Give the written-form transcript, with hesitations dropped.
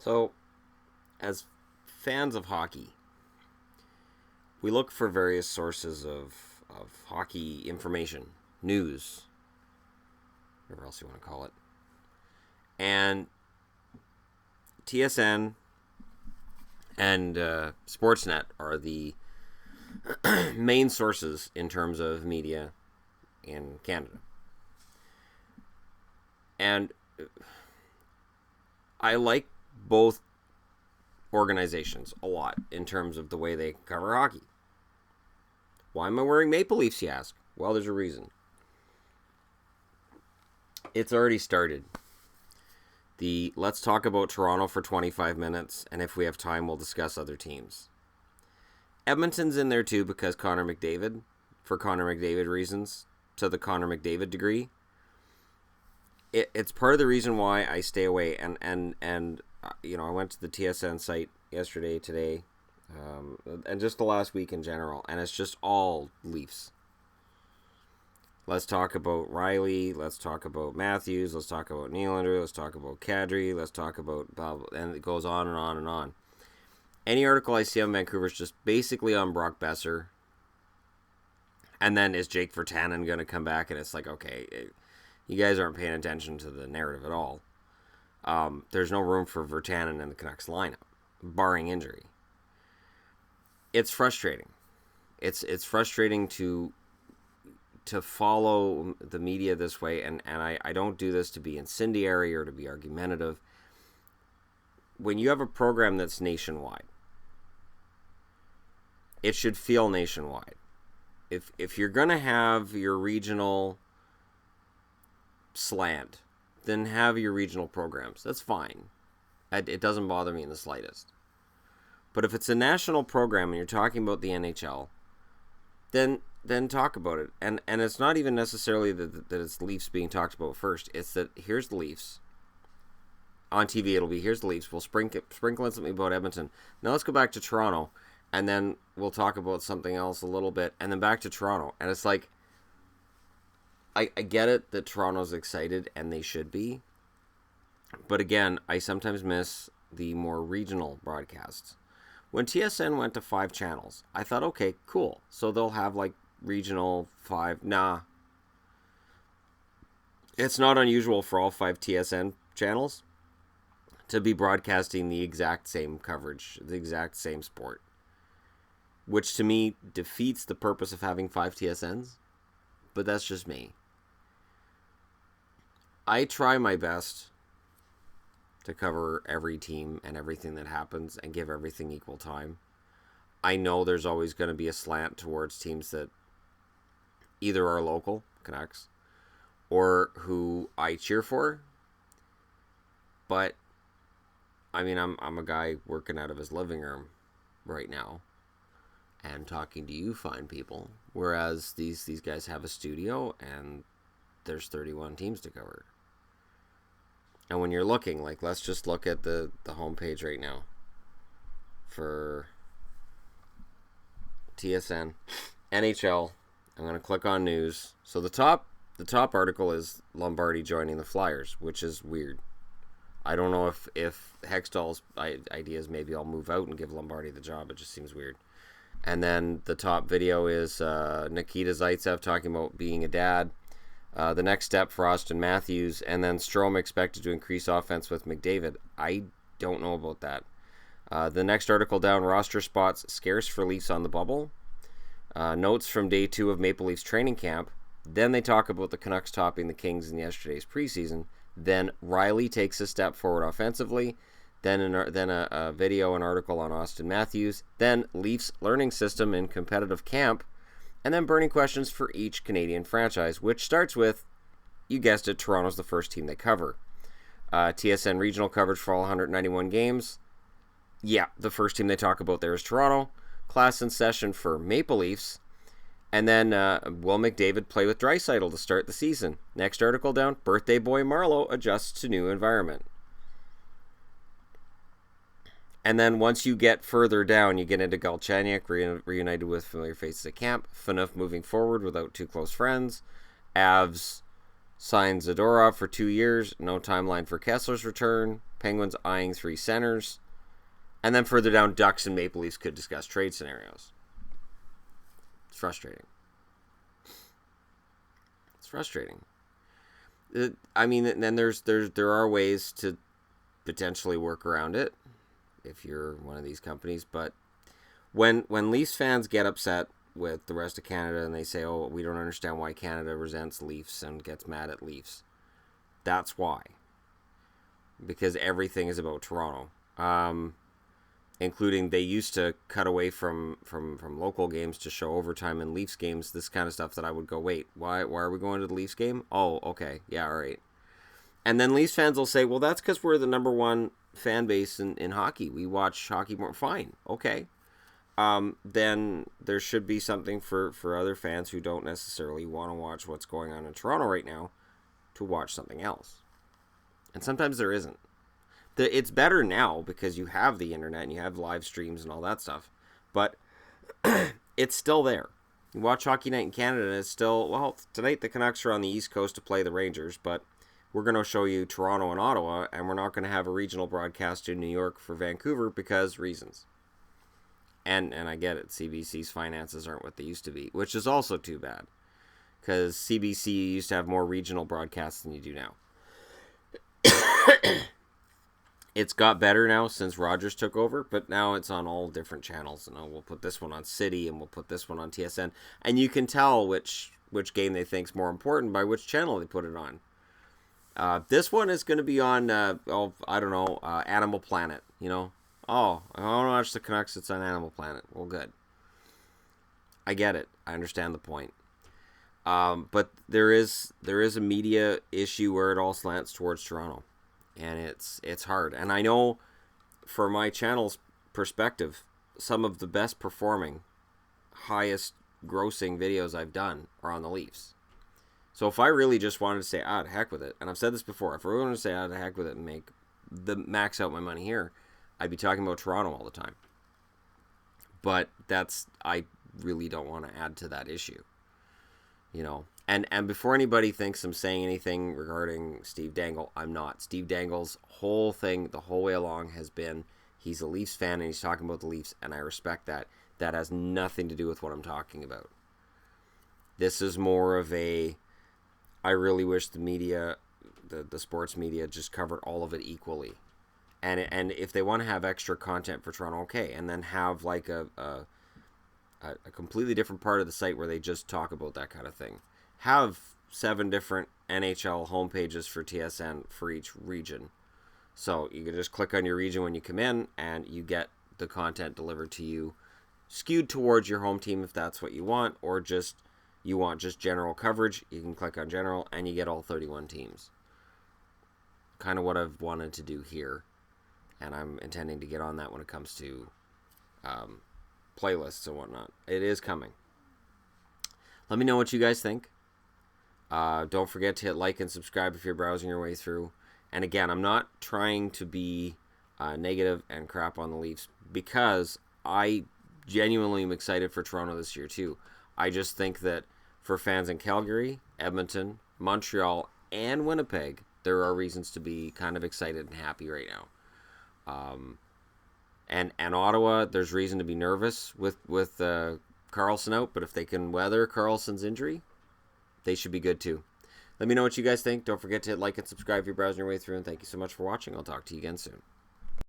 So, as fans of hockey, we look for various sources of hockey information, news, whatever else you want to call it. And TSN and Sportsnet are the main sources in terms of media in Canada. And I like both organizations a lot in terms of the way they cover hockey. Why am I wearing Maple Leafs, you ask? Well, there's a reason. It's already started. Let's talk about Toronto for 25 minutes, and if we have time, we'll discuss other teams. Edmonton's in there too because Connor McDavid, for Connor McDavid reasons, to the Connor McDavid degree. It's part of the reason why I stay away. And I went to the TSN site yesterday, today, and just the last week in general, and it's just all Leafs. Let's talk about Riley. Let's talk about Matthews. Let's talk about Nylander. Let's talk about Kadri. Let's talk about blah, blah, and it goes on and on and on. Any article I see on Vancouver is just basically on Brock Besser. And then is Jake Virtanen going to come back? And it's like, okay, you guys aren't paying attention to the narrative at all. There's no room for Virtanen in the Canucks lineup, barring injury. It's frustrating. It's frustrating to follow the media this way, and I don't do this to be incendiary or to be argumentative. When you have a program that's nationwide, it should feel nationwide. If you're going to have your regional slant, then have your regional programs. That's fine. It doesn't bother me in the slightest. But if it's a national program and you're talking about the NHL, then talk about it. And it's not even necessarily that it's Leafs being talked about first. It's that here's the Leafs. On TV, it'll be here's the Leafs. We'll sprinkle in something about Edmonton. Now let's go back to Toronto, and then we'll talk about something else a little bit, and then back to Toronto. And it's like, I get it that Toronto's excited, and they should be. But again, I sometimes miss the more regional broadcasts. When TSN went to 5 channels, I thought, okay, cool. So they'll have like regional 5. Nah. It's not unusual for all 5 TSN channels to be broadcasting the exact same coverage, the exact same sport. Which to me defeats the purpose of having 5 TSNs. But that's just me. I try my best to cover every team and everything that happens and give everything equal time. I know there's always going to be a slant towards teams that either are local, Canucks, or who I cheer for. But, I mean, I'm a guy working out of his living room right now and talking to you fine people, whereas these guys have a studio and there's 31 teams to cover. And when you're looking, like, let's just look at the homepage right now for TSN, NHL. I'm going to click on news. So the top article is Lombardi joining the Flyers, which is weird. I don't know if Hextall's ideas, maybe I'll move out and give Lombardi the job. It just seems weird. And then the top video is Nikita Zaitsev talking about being a dad. The next step for Austin Matthews, and then Strome expected to increase offense with McDavid. I don't know about that. The next article down, roster spots scarce for Leafs on the bubble. Notes from day 2 of Maple Leafs training camp. Then they talk about the Canucks topping the Kings in yesterday's preseason. Then Riley takes a step forward offensively. Then a video, an article on Austin Matthews. Then Leafs learning system in competitive camp. And then burning questions for each Canadian franchise, which starts with, you guessed it, Toronto's the first team they cover. TSN regional coverage for all 191 games. Yeah, the first team they talk about there is Toronto. Class in session for Maple Leafs. And then, will McDavid play with Draisaitl to start the season? Next article down, birthday boy Marleau adjusts to new environment. And then once you get further down, you get into Galchenyuk reunited with familiar faces at camp. Phaneuf moving forward without 2 close friends. Avs Signs Zadorov for 2 years. No timeline for Kessler's return. Penguins eyeing 3 centers. And then further down, Ducks and Maple Leafs could discuss trade scenarios. It's frustrating. It's frustrating. I mean, and then there are ways to potentially work around it if you're one of these companies. But when Leafs fans get upset with the rest of Canada and they say, "Oh, we don't understand why Canada resents Leafs and gets mad at Leafs," that's why. Because everything is about Toronto. Including they used to cut away from local games to show overtime in Leafs games, this kind of stuff that I would go, wait, why are we going to the Leafs game? Oh, okay, yeah, all right. And then Leafs fans will say, well, that's because we're the number one fan base in hockey. We watch hockey more. Fine, okay. Then there should be something for other fans who don't necessarily want to watch what's going on in Toronto right now to watch something else. And sometimes there isn't. It's better now because you have the internet and you have live streams and all that stuff. But it's still there. You watch Hockey Night in Canada and it's still, well, tonight the Canucks are on the East Coast to play the Rangers, but we're going to show you Toronto and Ottawa, and we're not going to have a regional broadcast in New York for Vancouver because reasons. And I get it, CBC's finances aren't what they used to be, which is also too bad. Because CBC used to have more regional broadcasts than you do now. It's got better now since Rogers took over, but now it's on all different channels. And we'll put this one on City, and we'll put this one on TSN. And you can tell which game they think's more important by which channel they put it on. This one is going to be on, Animal Planet, you know. Oh, I want to watch the Canucks, it's on Animal Planet. Well, good. I get it. I understand the point. But there is a media issue where it all slants towards Toronto. And it's hard. And I know, for my channel's perspective, some of the best performing, highest grossing videos I've done are on the Leafs. So if I really just wanted to say, to heck with it, and I've said this before, if I really wanted to say, to heck with it and max out my money here, I'd be talking about Toronto all the time. But I really don't want to add to that issue. You know. And before anybody thinks I'm saying anything regarding Steve Dangle, I'm not. Steve Dangle's whole thing, the whole way along, has been he's a Leafs fan and he's talking about the Leafs, and I respect that. That has nothing to do with what I'm talking about. This is more of I really wish the media, the sports media, just covered all of it equally. And if they want to have extra content for Toronto, okay, and then have like a completely different part of the site where they just talk about that kind of thing. Have 7 different NHL homepages for TSN for each region. So you can just click on your region when you come in and you get the content delivered to you skewed towards your home team if that's what you want, or just you want just general coverage, you can click on general and you get all 31 teams. Kind of what I've wanted to do here, and I'm intending to get on that when it comes to playlists and whatnot. It is coming. Let me know what you guys think. Don't forget to hit like and subscribe if you're browsing your way through. And again, I'm not trying to be negative and crap on the Leafs, because I genuinely am excited for Toronto this year too. I just think that for fans in Calgary, Edmonton, Montreal, and Winnipeg, there are reasons to be kind of excited and happy right now. And Ottawa, there's reason to be nervous with Karlsson out, but if they can weather Karlsson's injury, they should be good too. Let me know what you guys think. Don't forget to hit like and subscribe if you're browsing your way through, and thank you so much for watching. I'll talk to you again soon.